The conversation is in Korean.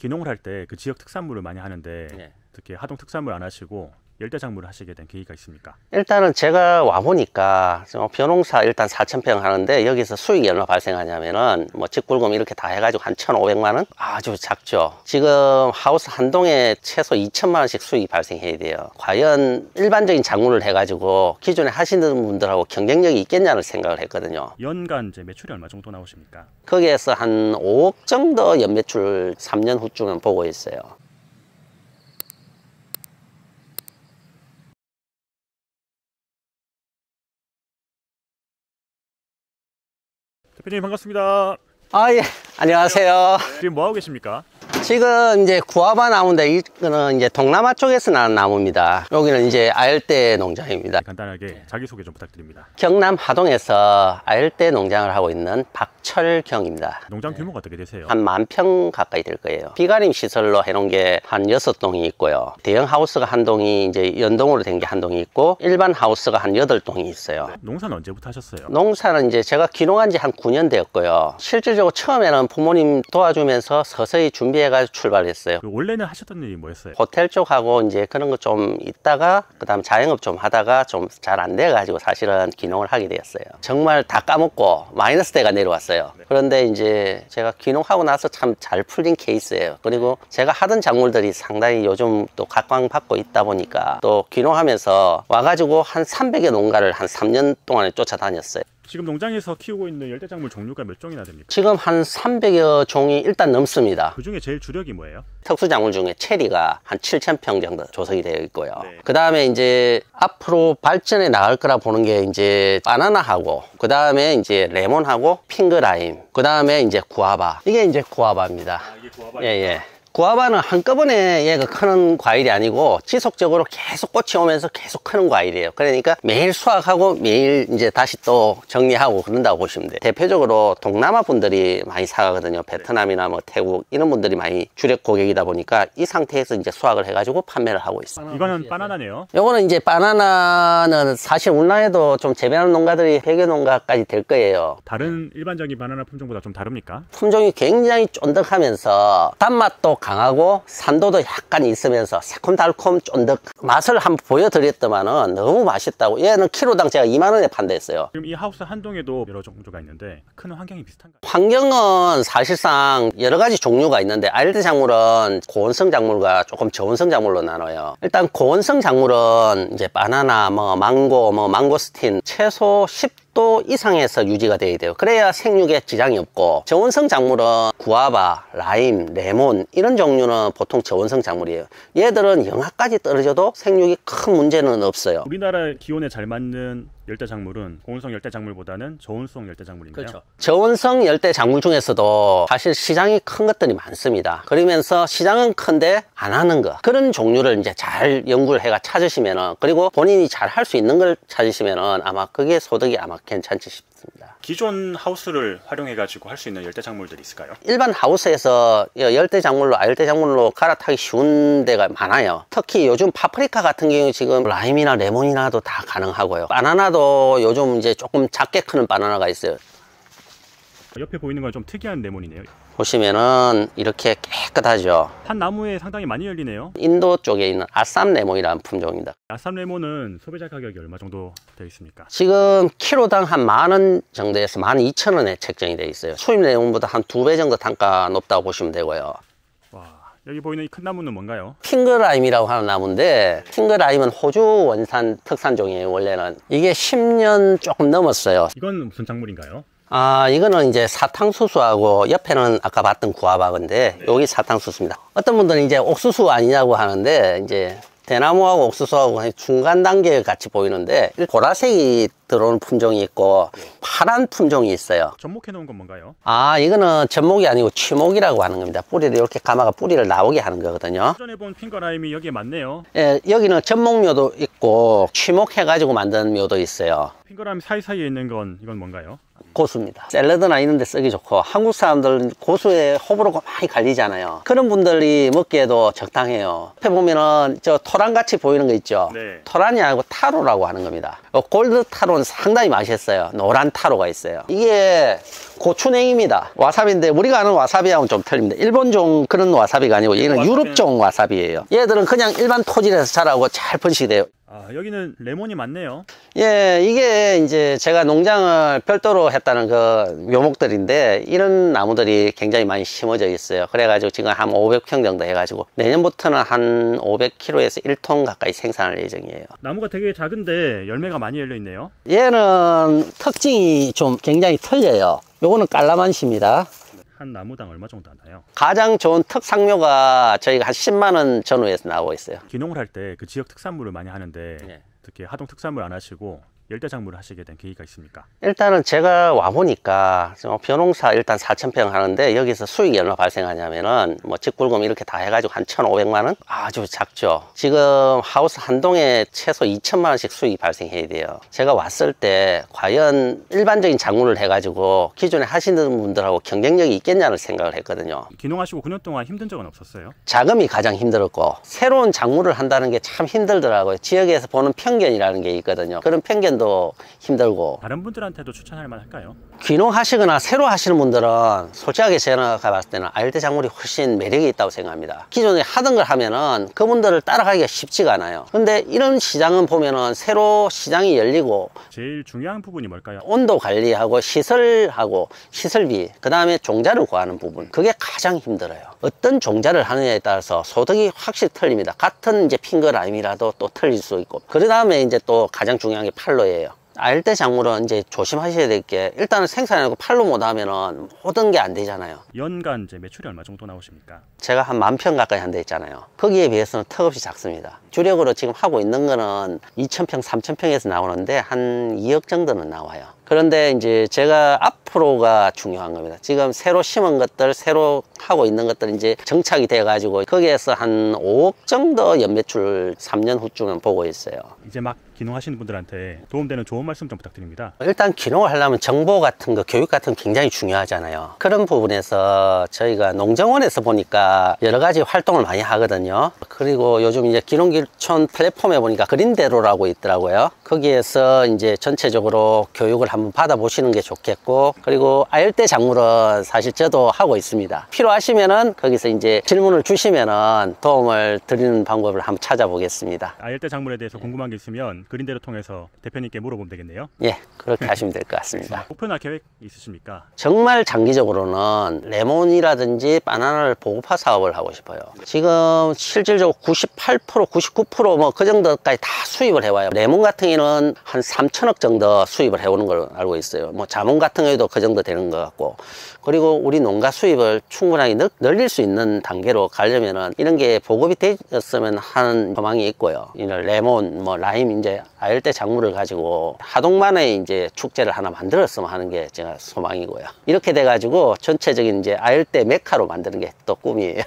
기농을 할 때 그 지역 특산물을 많이 하는데 네. 특히 하동 특산물 안 하시고 열대작물을 하시게 된 계기가 있습니까? 일단은 제가 와보니까 벼농사 일단 4,000평 하는데 여기서 수익이 얼마 발생하냐면은 뭐 직불금 이렇게 다 해가지고 한 1,500만 원? 아주 작죠. 지금 하우스 한 동에 최소 2천만 원씩 수익이 발생해야 돼요. 과연 일반적인 작물을 해가지고 기존에 하시는 분들하고 경쟁력이 있겠냐를 생각을 했거든요. 연간 이제 매출이 얼마 정도 나오십니까? 거기에서 한 5억 정도 연매출 3년 후쯤은 보고 있어요. 대표님 반갑습니다. 아, 예. 안녕하세요. 지금 뭐 하고 계십니까? 지금 이제 구아바 나무인데 이거는 이제 동남아 쪽에서 나는 나무입니다. 여기는 이제 아열대 농장입니다. 간단하게 자기소개 좀 부탁드립니다. 경남 하동에서 아열대 농장을 하고 있는 박철경입니다. 농장 규모가 어떻게 되세요? 한 10,000평 가까이 될 거예요. 비가림 시설로 해놓은 게 한 6동이 있고요. 대형 하우스가 한 동이 이제 연동으로 된 게 한 동이 있고 일반 하우스가 한 8동이 있어요. 농사는 언제부터 하셨어요? 농사는 이제 제가 귀농한 지 한 9년 되었고요. 실질적으로 처음에는 부모님 도와주면서 서서히 준비해가지고 출발했어요. 원래는 하셨던 일이 뭐였어요? 호텔 쪽하고 이제 그런 거 좀 있다가 그다음 자영업 좀 하다가 좀 잘 안 돼가지고 사실은 귀농을 하게 되었어요. 정말 다 까먹고 마이너스 대가 내려왔어요. 그런데 이제 제가 귀농하고 나서 참 잘 풀린 케이스예요. 그리고 제가 하던 작물들이 상당히 요즘 또 각광받고 있다 보니까 또 귀농하면서 와가지고 한 300여 농가를 한 3년 동안에 쫓아다녔어요. 지금 농장에서 키우고 있는 열대작물 종류가 몇 종이나 됩니까? 지금 한 300여 종이 일단 넘습니다. 그 중에 제일 주력이 뭐예요? 특수작물 중에 체리가 한 7,000평 정도 조성이 되어 있고요. 네. 그 다음에 이제 앞으로 발전해 나갈 거라 보는 게 이제 바나나하고, 그 다음에 이제 레몬하고 핑크라임, 그 다음에 이제 구아바. 이게 이제 구아바입니다. 이게 구아바. 예, 예. 구아바는 한꺼번에 얘가 크는 과일이 아니고 지속적으로 계속 꽃이 오면서 계속 크는 과일이에요. 그러니까 매일 수확하고 매일 이제 다시 또 정리하고 그런다고 보시면 돼요. 대표적으로 동남아 분들이 많이 사가거든요. 베트남이나 뭐 태국 이런 분들이 많이 주력 고객이다 보니까 이 상태에서 이제 수확을 해가지고 판매를 하고 있어요. 이거는 바나나네요. 요거는 이제 바나나는 사실 우리나라에도 좀 재배하는 농가들이 100여 농가까지 될 거예요. 다른 일반적인 바나나 품종보다 좀 다릅니까? 품종이 굉장히 쫀득하면서 단맛도 강하고 산도도 약간 있으면서 새콤달콤 쫀득. 맛을 한번 보여드렸더만은 너무 맛있다고. 얘는 키로당 제가 2만 원에 판대했어요. 지금 이 하우스 한 동에도 여러 종류가 있는데 크는 환경이 비슷한가요? 환경은 사실상 여러 가지 종류가 있는데 아열대 작물은 고온성 작물과 조금 저온성 작물로 나눠요. 일단 고온성 작물은 이제 바나나, 망고, 망고스틴 최소 10도 이상에서 유지가 돼야 돼요. 그래야 생육에 지장이 없고, 저온성 작물은 구아바, 라임, 레몬 이런 종류는 보통 저온성 작물이에요. 얘들은 영하까지 떨어져도 생육이 큰 문제는 없어요. 우리나라 기온에 잘 맞는 열대작물은 고온성 열대작물보다는 저온성 열대작물인가요? 그렇죠. 저온성 열대 작물 중에서도 사실 시장이 큰 것들이 많습니다. 그러면서 시장은 큰데 안 하는 거, 그런 종류를 이제 잘 연구를 해가 찾으시면은, 그리고 본인이 잘 할 수 있는 걸 찾으시면은 아마 그게 소득이 아마 괜찮지 싶습니다. 기존 하우스를 활용해 가지고 할 수 있는 열대작물들이 있을까요? 일반 하우스에서 열대작물로 아열대작물로 갈아타기 쉬운 데가 많아요. 특히 요즘 파프리카 같은 경우 지금 라임이나 레몬이나도 다 가능하고요. 바나나도 요즘 이제 조금 작게 크는 바나나가 있어요. 옆에 보이는 건 좀 특이한 레몬이네요. 보시면은 이렇게 깨끗하죠. 한 나무에 상당히 많이 열리네요. 인도 쪽에 있는 아쌈 레몬이라는 품종입니다. 아쌈 레몬은 소비자 가격이 얼마 정도 되어 있습니까? 지금 키로당 한 10,000원 정도에서 12,000원에 책정이 되어 있어요. 수입 레몬보다 한 2배 정도 단가 높다고 보시면 되고요. 와, 여기 보이는 이 큰 나무는 뭔가요? 핑크라임이라고 하는 나무인데, 핑크라임은 호주 원산 특산종이에요. 원래는 이게 10년 조금 넘었어요. 이건 무슨 작물인가요? 이거는 이제 사탕수수하고 옆에는 아까 봤던 구아바인데, 여기 사탕수수입니다. 어떤 분들은 이제 옥수수 아니냐고 하는데, 이제 대나무하고 옥수수하고 중간 단계 같이 보이는데, 보라색이 들어오는 품종이 있고 파란 품종이 있어요. 접목해 놓은 건 뭔가요? 이거는 접목이 아니고 취목이라고 하는 겁니다. 뿌리를 이렇게 감아가 뿌리를 나오게 하는 거거든요. 전에 본 핑거라임이 여기에 많네요. 예, 여기는 접목묘도 있고 취목해 가지고 만든 묘도 있어요. 핑거라임 사이사이에 있는 건 이건 뭔가요? 고수입니다. 샐러드나 이런 데 쓰기 좋고, 한국 사람들은 고수에 호불호가 많이 갈리잖아요. 그런 분들이 먹기에도 적당해요. 옆에 보면은 저 토란같이 보이는 거 있죠? 네. 토란이 아니고 타로라고 하는 겁니다. 골드 타로는 상당히 맛있어요. 노란 타로가 있어요. 이게 고추냉입니다. 와사비인데 우리가 아는 와사비하고는 좀 틀립니다. 일본종 그런 와사비가 아니고 얘는 유럽종 와사비예요. 얘들은 그냥 일반 토질에서 자라고 잘 번식이 돼요. 아, 여기는 레몬이 많네요. 예, 이게 이제 제가 농장을 별도로 했다는 그 묘목들인데 이런 나무들이 굉장히 많이 심어져 있어요. 그래가지고 지금 한 500평 정도 해가지고 내년부터는 한 500kg에서 1톤 가까이 생산할 예정이에요. 나무가 되게 작은데 열매가 많이 열려 있네요. 얘는 특징이 좀 굉장히 틀려요. 요거는 깔라만시입니다. 한 나무당 얼마 정도 하나요? 가장 좋은 특상묘가 저희가 한 10만 원 전후에서 나오고 있어요. 기농을 할 때 그 지역 특산물을 많이 하는데 네. 특히 하동 특산물 안 하시고 열대작물을 하시게 된 계기가 있습니까? 일단은 제가 와보니까 벼농사 일단 4,000평 하는데 여기서 수익이 얼마 발생하냐면은 뭐 직불금 이렇게 다 해가지고 한 1,500만 원? 아주 작죠. 지금 하우스 한 동에 최소 2천만 원씩 수익이 발생해야 돼요. 제가 왔을 때 과연 일반적인 작물을 해가지고 기존에 하시는 분들하고 경쟁력이 있겠냐는 생각을 했거든요. 기농하시고 9년 동안 힘든 적은 없었어요? 자금이 가장 힘들었고 새로운 작물을 한다는 게 참 힘들더라고요. 지역에서 보는 편견이라는 게 있거든요. 그런 편견도 힘들고. 다른 분들한테도 추천할 만할까요? 귀농하시거나 새로 하시는 분들은 솔직하게 제가 봤을 때는 아열대 작물이 훨씬 매력이 있다고 생각합니다. 기존에 하던 걸 하면은 그분들을 따라가기가 쉽지가 않아요. 근데 이런 시장은 보면은 새로 시장이 열리고 제일 중요한 부분이 뭘까요? 온도 관리하고 시설하고 시설비, 그 다음에 종자를 구하는 부분, 그게 가장 힘들어요. 어떤 종자를 하느냐에 따라서 소득이 확실히 틀립니다. 같은 이제 핑거라임이라도 또 틀릴 수 있고, 그 다음에 이제 또 가장 중요한 게 팔로예요. 아열대 작물은 이제 조심하셔야 될 게, 일단은 생산하고 팔로 못 하면은 모든 게 안 되잖아요. 연간 이제 매출이 얼마 정도 나오십니까? 제가 한 10,000평 가까이 한 데 있잖아요. 거기에 비해서는 턱없이 작습니다. 주력으로 지금 하고 있는 거는 2,000평, 3,000평에서 나오는데 한 2억 정도는 나와요. 그런데 이제 제가 앞으로가 중요한 겁니다. 지금 새로 심은 것들, 새로 하고 있는 것들 이제 정착이 돼가지고 거기에서 한 5억 정도 연매출 3년 후쯤은 보고 있어요. 이제 막 기농하시는 분들한테 도움되는 좋은 말씀 좀 부탁드립니다. 일단 기농을 하려면 정보 같은 거, 교육 같은 거 굉장히 중요하잖아요. 그런 부분에서 저희가 농정원에서 보니까 여러 가지 활동을 많이 하거든요. 그리고 요즘 이제 기농기촌 플랫폼에 보니까 그린대로라고 있더라고요. 거기에서 이제 전체적으로 교육을 한번 받아보시는 게 좋겠고, 그리고 아열대 작물은 사실 저도 하고 있습니다. 필요하시면은 거기서 이제 질문을 주시면은 도움을 드리는 방법을 한번 찾아보겠습니다. 아열대 작물에 대해서 궁금한 게 있으면 그린대로 통해서 대표님께 물어보면 되겠네요. 예, 그렇게 하시면 될 것 같습니다. 목표나 계획 있으십니까? 정말 장기적으로는 레몬이라든지 바나나를 보급화 사업을 하고 싶어요. 지금 실질적으로 98%, 99% 뭐 그 정도까지 다 수입을 해와요. 레몬 같은 경우는 한 3천억 정도 수입을 해오는 걸로 알고 있어요. 뭐 자몽 같은 경우도 그 정도 되는 것 같고, 그리고 우리 농가 수입을 충분하게 늘릴 수 있는 단계로 가려면은 이런 게 보급이 되었으면 하는 소망이 있고요. 이런 레몬, 뭐 라임, 이제 아열대 작물을 가지고 하동만의 이제 축제를 하나 만들었으면 하는 게 제가 소망이고요. 이렇게 돼가지고 전체적인 이제 아열대 메카로 만드는 게 또 꿈이에요.